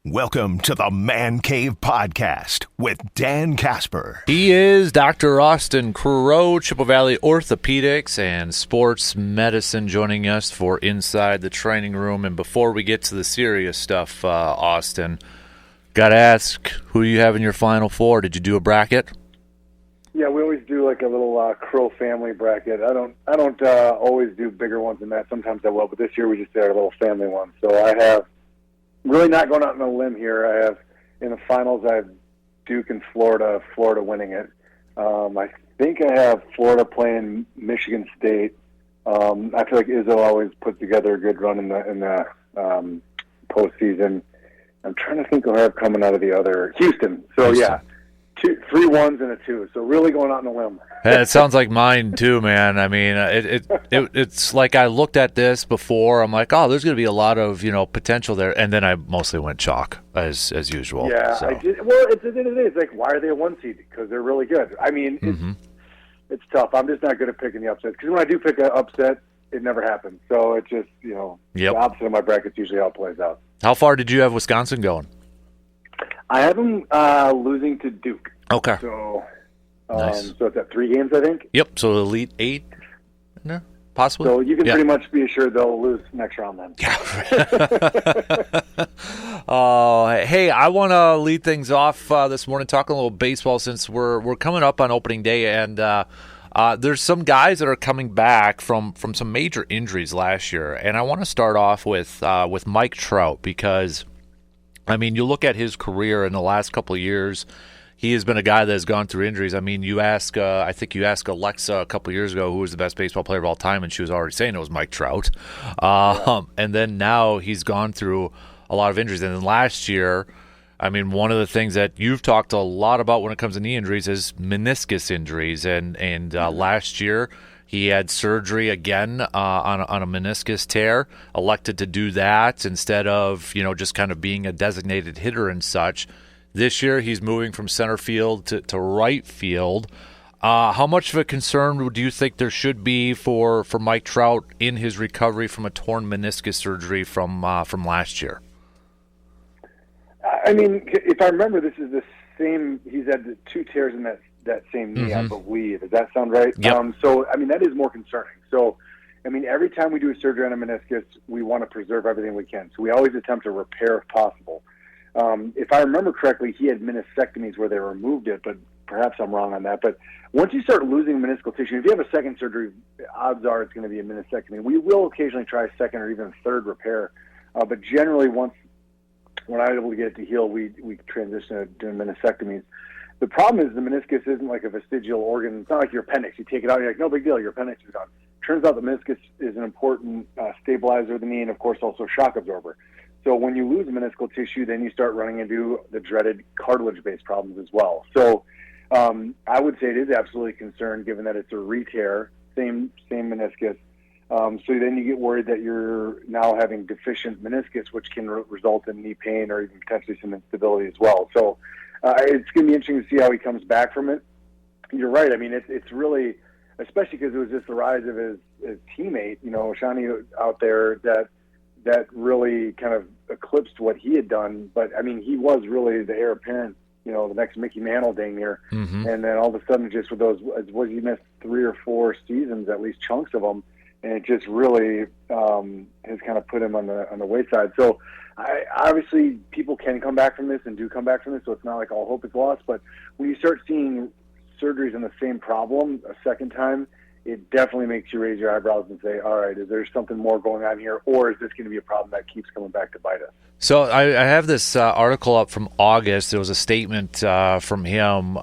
Welcome to the Man Cave Podcast with Dan Casper. He is Dr. Austin Crow, Chippewa Valley Orthopedics and Sports Medicine, joining us for Inside the Training Room. And before we get to the serious stuff, Austin, got to ask, who you have in your Final Four? Did you do a bracket? Yeah, we always do like a little Crow family bracket. I don't always do bigger ones than that. Sometimes I will, but this year we just did our little family one. So I have really not going out on a limb here. I have in the finals. I have Duke and Florida. Florida winning it. I think I have Florida playing Michigan State. I feel like Izzo always puts together a good run in the postseason. I'm trying to think who I have coming out of the other Houston. So yeah. 3 1s and a 2, so really going out on a limb. It sounds like mine too, man. I mean, it's like I looked at this before. I'm like, oh, there's going to be a lot of potential there, and then I mostly went chalk as usual. Yeah, so. I did. Well, at the end of the day, it's like, why are they a 1 seed? Because they're really good. I mean, it's tough. I'm just not good at picking the upset, because when I do pick an upset, it never happens. So it's just the opposite of my bracket's usually how it plays out. How far did you have Wisconsin going? I have them losing to Duke. Okay. So, nice. So it's at 3 games, I think. Yep. So Elite 8, no, possibly. So you can pretty much be assured they'll lose next round then. Hey, I want to lead things off this morning talking a little baseball since we're coming up on opening day, and there's some guys that are coming back from some major injuries last year, and I want to start off with Mike Trout because. I mean, you look at his career in the last couple of years, he has been a guy that has gone through injuries. I mean, I think you asked Alexa a couple of years ago who was the best baseball player of all time, and she was already saying it was Mike Trout. And then now he's gone through a lot of injuries. And then last year, I mean, one of the things that you've talked a lot about when it comes to knee injuries is meniscus injuries. And last year, he had surgery again on a meniscus tear, elected to do that instead of, just kind of being a designated hitter and such. This year, he's moving from center field to right field. How much of a concern do you think there should be for Mike Trout in his recovery from a torn meniscus surgery from last year? I mean, if I remember, this is the same. He's had the 2 tears in that same knee, I believe. Does that sound right? Yep. So, I mean, that is more concerning. So, I mean, every time we do a surgery on a meniscus, we want to preserve everything we can. So we always attempt to repair if possible. If I remember correctly, he had meniscectomies where they removed it, but perhaps I'm wrong on that. But once you start losing meniscal tissue, if you have a second surgery, odds are it's going to be a meniscectomy. We will occasionally try a second or even third repair. But generally, when I'm able to get it to heal, we transition to doing meniscectomies. The problem is the meniscus isn't like a vestigial organ. It's not like your appendix. You take it out, you're like, no big deal, your appendix is gone. Turns out the meniscus is an important stabilizer of the knee and, of course, also shock absorber. So when you lose meniscal tissue, then you start running into the dreaded cartilage-based problems as well. So I would say it is absolutely a concern given that it's a re-tear, same meniscus. So then you get worried that you're now having deficient meniscus, which can result in knee pain or even potentially some instability as well. So it's going to be interesting to see how he comes back from it. You're right. I mean, it's really, especially because it was just the rise of his teammate, Ohtani out there that really kind of eclipsed what he had done. But, I mean, he was really the heir apparent, the next Mickey Mantle dang near. And then all of a sudden, just with those, he missed 3 or 4 seasons, at least chunks of them. And it just really has kind of put him on the wayside. So, obviously, people can come back from this and do come back from this, so it's not like all hope is lost. But when you start seeing surgeries on the same problem a second time, it definitely makes you raise your eyebrows and say, all right, is there something more going on here, or is this going to be a problem that keeps coming back to bite us? So I have this article up from August. There was a statement from him.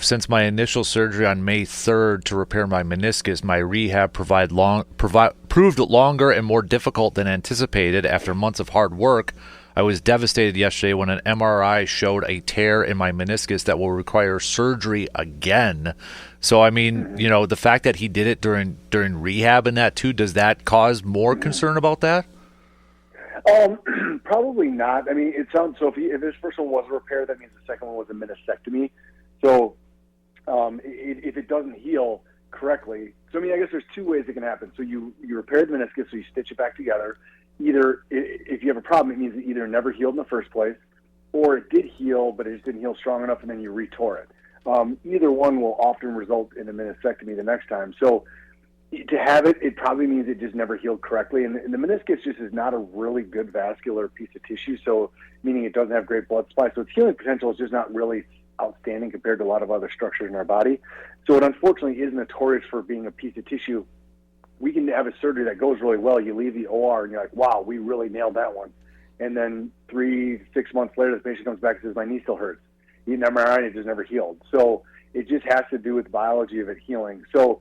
Since my initial surgery on May 3rd to repair my meniscus, my rehab proved longer and more difficult than anticipated. After months of hard work, I was devastated yesterday when an MRI showed a tear in my meniscus that will require surgery again. So, I mean, the fact that he did it during rehab and that too, does that cause more concern about that? Probably not. I mean, it sounds so. If this first one was a repair, that means the second one was a meniscectomy. So, if it doesn't heal correctly, so I mean, I guess there's 2 ways it can happen. So you repair the meniscus, so you stitch it back together, either if you have a problem, it means it either never healed in the first place, or it did heal, but it just didn't heal strong enough, and then you retore it. Either one will often result in a meniscectomy the next time. So to have it, it probably means it just never healed correctly. And the meniscus just is not a really good vascular piece of tissue, so meaning it doesn't have great blood supply. So its healing potential is just not really outstanding compared to a lot of other structures in our body. So it unfortunately is notorious for being a piece of tissue. We can have a surgery that goes really well. You leave the OR and you're like, wow, we really nailed that one. And then 3-6 months later, the patient comes back and says, my knee still hurts. You need an MRI, and it just never healed. So it just has to do with the biology of it healing. So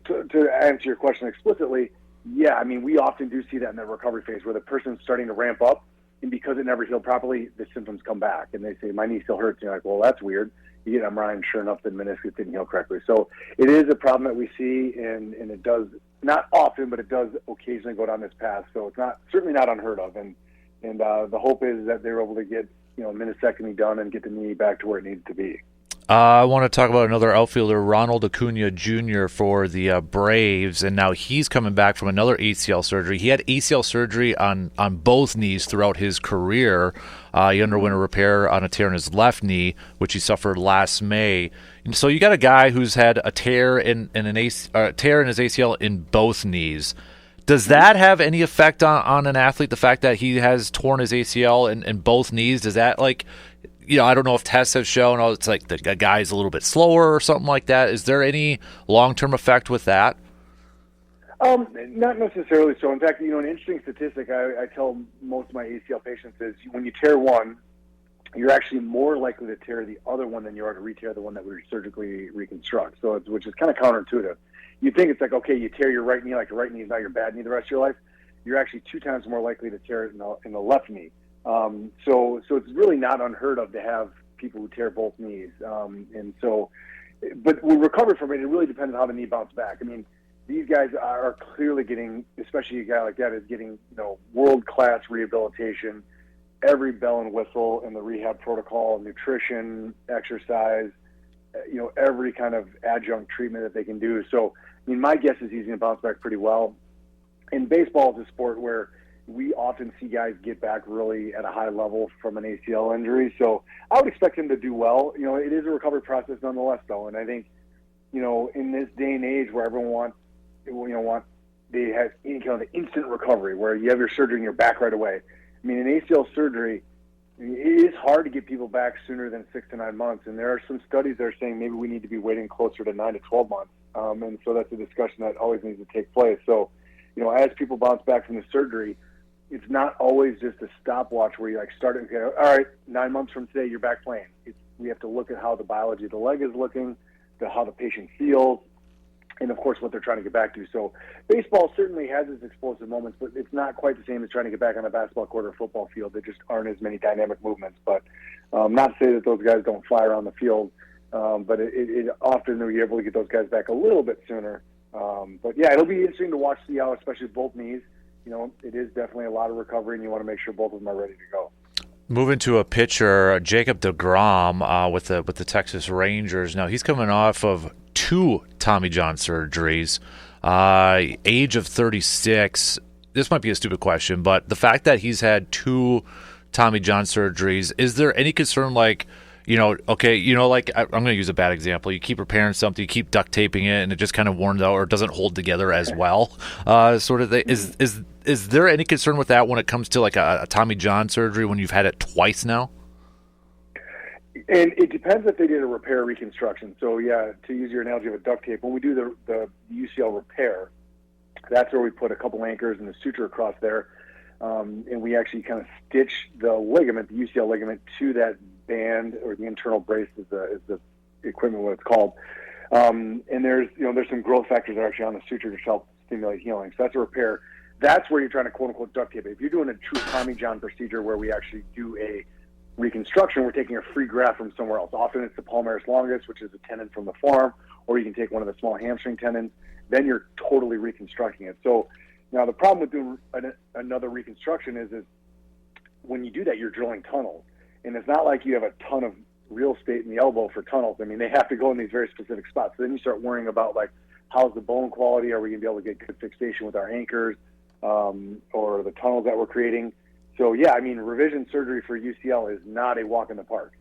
to answer your question explicitly, yeah, I mean, we often do see that in the recovery phase where the person's starting to ramp up, and because it never healed properly, the symptoms come back. And they say, my knee still hurts. And you're like, well, that's weird. You get an MRI, and sure enough, the meniscus didn't heal correctly. So it is a problem that we see, and it does, not often, but it does occasionally go down this path. So it's certainly not unheard of. And the hope is that they're able to get meniscectomy done and get the knee back to where it needs to be. I want to talk about another outfielder, Ronald Acuna Jr. for the Braves, and now he's coming back from another ACL surgery. He had ACL surgery on both knees throughout his career. He underwent a repair on a tear in his left knee, which he suffered last May. And so you got a guy who's had a tear in his ACL in both knees. Does that have any effect on an athlete, the fact that he has torn his ACL in both knees? Does that, I don't know if tests have shown, it's like the guy's a little bit slower or something like that. Is there any long-term effect with that? Not necessarily so. In fact, an interesting statistic I tell most of my ACL patients is when you tear one, you're actually more likely to tear the other one than you are to re-tear the one that we surgically reconstruct. So which is kind of counterintuitive. You think it's like, okay, you tear your right knee, like your right knee is now your bad knee the rest of your life. You're actually 2 times more likely to tear it in the left knee. So it's really not unheard of to have people who tear both knees. But we recover from it. It really depends on how the knee bounced back. I mean, these guys are clearly getting, especially a guy like that, is getting, world-class rehabilitation, every bell and whistle in the rehab protocol, nutrition, exercise, every kind of adjunct treatment that they can do. So, I mean, my guess is he's going to bounce back pretty well. And baseball is a sport where we often see guys get back really at a high level from an ACL injury. So I would expect him to do well. It is a recovery process nonetheless, though. And I think, in this day and age where everyone they have any kind of instant recovery where you have your surgery and you're back right away. I mean, an ACL surgery, it is hard to get people back sooner than 6 to 9 months. And there are some studies that are saying maybe we need to be waiting closer to 9 to 12 months. And so that's a discussion that always needs to take place. So, as people bounce back from the surgery, it's not always just a stopwatch where you start it. Okay, all right, 9 months from today, you're back playing. We have to look at how the biology of the leg is looking, how the patient feels, and of course what they're trying to get back to. So baseball certainly has its explosive moments, but it's not quite the same as trying to get back on a basketball court or football field. There just aren't as many dynamic movements. But not to say that those guys don't fly around the field, but it often you're able to get those guys back a little bit sooner. But yeah, it'll be interesting to watch the especially both knees. It is definitely a lot of recovery, and you want to make sure both of them are ready to go. Moving to a pitcher, Jacob deGrom with the Texas Rangers. Now he's coming off of 2 Tommy John surgeries, age of 36. This might be a stupid question, but the fact that he's had 2 Tommy John surgeries, is there any concern I'm going to use a bad example. You keep repairing something, you keep duct taping it, and it just kind of worns out or doesn't hold together as well, sort of thing. Is there any concern with that when it comes to a Tommy John surgery when you've had it twice now? And it depends if they did a repair or reconstruction. So yeah, to use your analogy of a duct tape, when we do the UCL repair, that's where we put a couple anchors and a suture across there, and we actually kind of stitch the ligament, the UCL ligament, to that band, or the internal brace is the equipment, what it's called. And there's some growth factors that are actually on the suture to help stimulate healing. So that's a repair. That's where you're trying to quote unquote duct tape it. If you're doing a true Tommy John procedure where we actually do a reconstruction, we're taking a free graft from somewhere else. Often it's the palmaris longus, which is a tendon from the forearm, or you can take one of the small hamstring tendons. Then you're totally reconstructing it. So now the problem with doing another reconstruction is when you do that, you're drilling tunnels. And it's not like you have a ton of real estate in the elbow for tunnels. I mean, they have to go in these very specific spots. So then you start worrying about how's the bone quality? Are we going to be able to get good fixation with our anchors? or the tunnels that we're creating. So, yeah, I mean, revision surgery for UCL is not a walk in the park.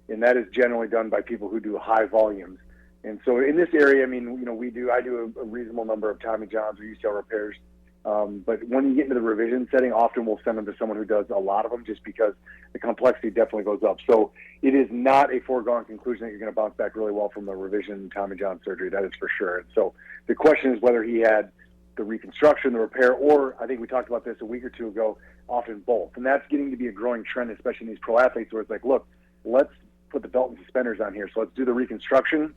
And that is generally done by people who do high volumes. And so in this area, I mean, you know, I do a reasonable number of Tommy Johns or UCL repairs. But when you get into the revision setting, often we'll send them to someone who does a lot of them just because the complexity definitely goes up. So it is not a foregone conclusion that you're going to bounce back really well from the revision Tommy John surgery. That is for sure. And so the question is whether he had the reconstruction, the repair, or I think we talked about this a week or two ago, often both. And that's getting to be a growing trend, especially in these pro athletes, where it's like, look, let's put the belt and suspenders on here. So let's do the reconstruction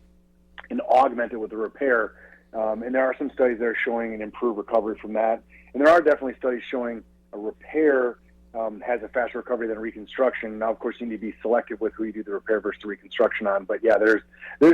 and augment it with the repair. And there are some studies that are showing an improved recovery from that. And there are definitely studies showing a repair has a faster recovery than reconstruction. Now, of course, you need to be selective with who you do the repair versus the reconstruction on. But, yeah, there's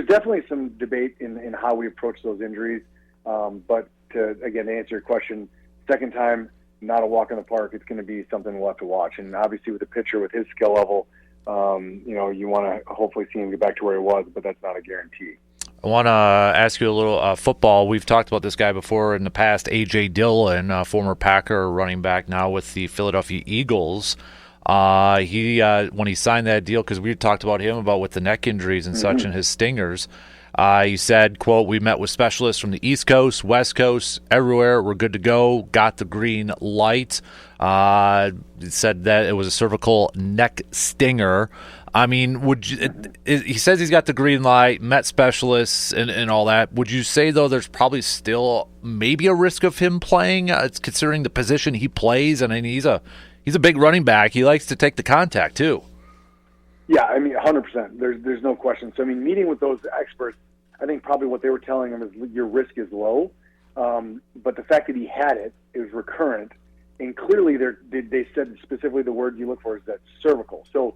definitely some debate in how we approach those injuries. But, again, to answer your question, second time, not a walk in the park. It's going to be something we'll have to watch. And, obviously, with the pitcher, with his skill level, you know, you want to hopefully see him get back to where he was, but that's not a guarantee. I want to ask you a little football. We've talked about this guy before in the past, A.J. Dillon, former Packer running back, now with the Philadelphia Eagles. When he signed that deal, because we talked about him with the neck injuries and such and his stingers, he said, quote, "We met with specialists from the East Coast, West Coast, everywhere. We're good to go. Got the green light." Said that it was a cervical neck stinger. I mean, he says he's got the green light, met specialists and all that. Would you say, though, there's probably still maybe a risk of him playing, considering the position he plays? And I mean, he's a big running back. He likes to take the contact, too. Yeah, I mean, 100%. There's no question. So, I mean, meeting with those experts, I think probably what they were telling him is your risk is low. But the fact that he had it was recurrent. And clearly they said specifically the word you look for is that cervical. So,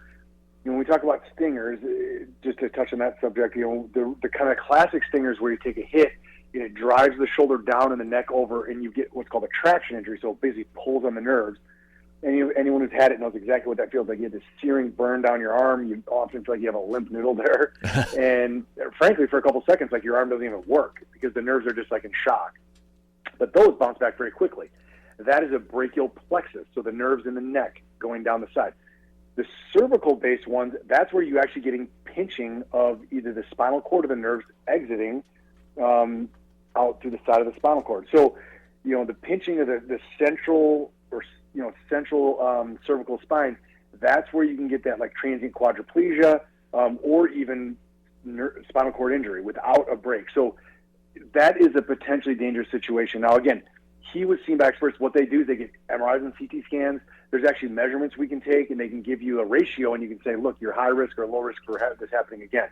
when we talk about stingers, just to touch on that subject, you know, the kind of classic stingers where you take a hit and it drives the shoulder down and the neck over, and you get what's called a traction injury, so it basically pulls on the nerves. And anyone who's had it knows exactly what that feels like. You have this searing burn down your arm. You often feel like you have a limp noodle there. And frankly, for a couple seconds, like your arm doesn't even work because the nerves are just like in shock. But those bounce back very quickly. That is a brachial plexus, so the nerves in the neck going down the side. The cervical-based ones, that's where you're actually getting pinching of either the spinal cord or the nerves exiting out through the side of the spinal cord. So, you know, the pinching of the central cervical spine, that's where you can get that like transient quadriplegia or even spinal cord injury without a break. So that is a potentially dangerous situation. Now, again, he was seen by experts. What they do is they get MRIs and CT scans. There's actually measurements we can take, and they can give you a ratio, and you can say, look, you're high risk or low risk for this happening again.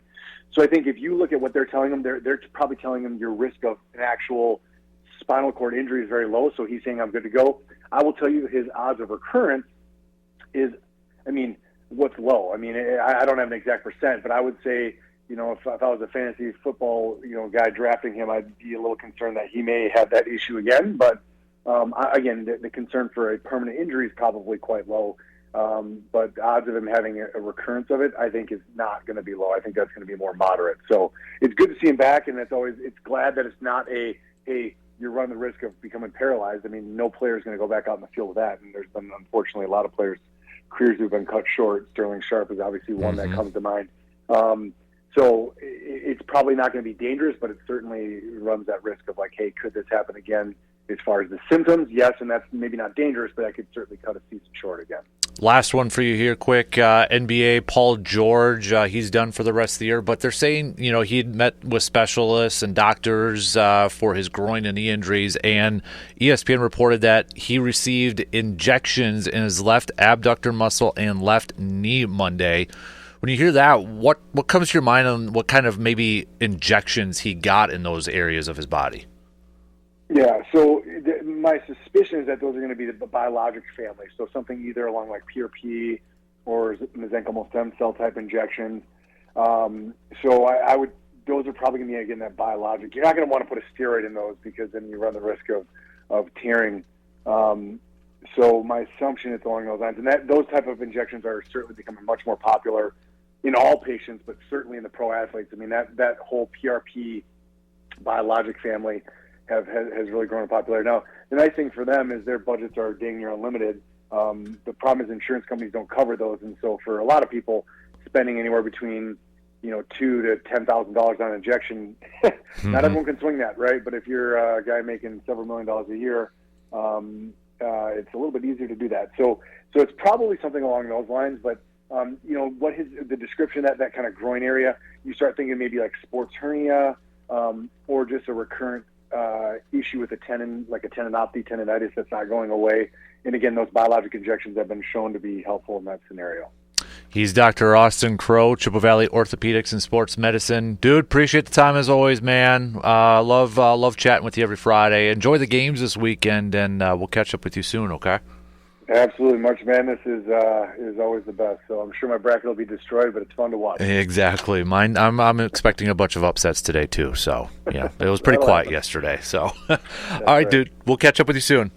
So I think if you look at what they're telling them, they're probably telling them your risk of an actual spinal cord injury is very low, so he's saying I'm good to go. I will tell you his odds of recurrence is, I mean, what's low? I mean, I don't have an exact percent, but I would say, you know, if I was a fantasy football, you know, guy drafting him, I'd be a little concerned that he may have that issue again, but again, the concern for a permanent injury is probably quite low. But the odds of him having a recurrence of it, I think, is not going to be low. I think that's going to be more moderate. So it's good to see him back, and it's glad that it's not you're running the risk of becoming paralyzed. I mean, no player is going to go back out in the field with that. And there's been, unfortunately, a lot of players' careers who've been cut short. Sterling Sharp is obviously one that comes to mind. So it's probably not going to be dangerous, but it certainly runs that risk of like, hey, could this happen again? As far as the symptoms, yes, and that's maybe not dangerous, but that could certainly cut a season short again. Last one for you here, quick. NBA, Paul George, he's done for the rest of the year, but they're saying, you know, he had met with specialists and doctors for his groin and knee injuries, and ESPN reported that he received injections in his left abductor muscle and left knee Monday. When you hear that, what comes to your mind on what kind of maybe injections he got in those areas of his body? Yeah, so my suspicion is that those are going to be the biologic family. So something either along like PRP or mesenchymal stem cell type injections. So I would, those are probably going to be, again, that biologic. You're not going to want to put a steroid in those because then you run the risk of tearing. So my assumption is along those lines. And those type of injections are certainly becoming much more popular in all patients, but certainly in the pro athletes. I mean, that whole PRP biologic family has really grown in popularity. Now, the nice thing for them is their budgets are dang near unlimited. The problem is insurance companies don't cover those, and so for a lot of people, spending anywhere between $2,000 to $10,000 on an injection, not everyone can swing that, right? But if you're a guy making several $1 million a year, it's a little bit easier to do that. So it's probably something along those lines. But what is the description that kind of groin area? You start thinking maybe like sports hernia, or just a recurrent issue with a tendon, like a tendinopathy, tendinitis that's not going away. And again, those biologic injections have been shown to be helpful in that scenario. He's Dr. Austin Crowe, Chippewa Valley Orthopedics and Sports Medicine. Dude, appreciate the time as always, man. Love chatting with you every Friday. Enjoy the games this weekend, and we'll catch up with you soon, okay? Absolutely. March Madness is always the best. So I'm sure my bracket will be destroyed, but it's fun to watch. Exactly. Mine. I'm expecting a bunch of upsets today too. So yeah, it was pretty quiet yesterday. So all right, dude. We'll catch up with you soon.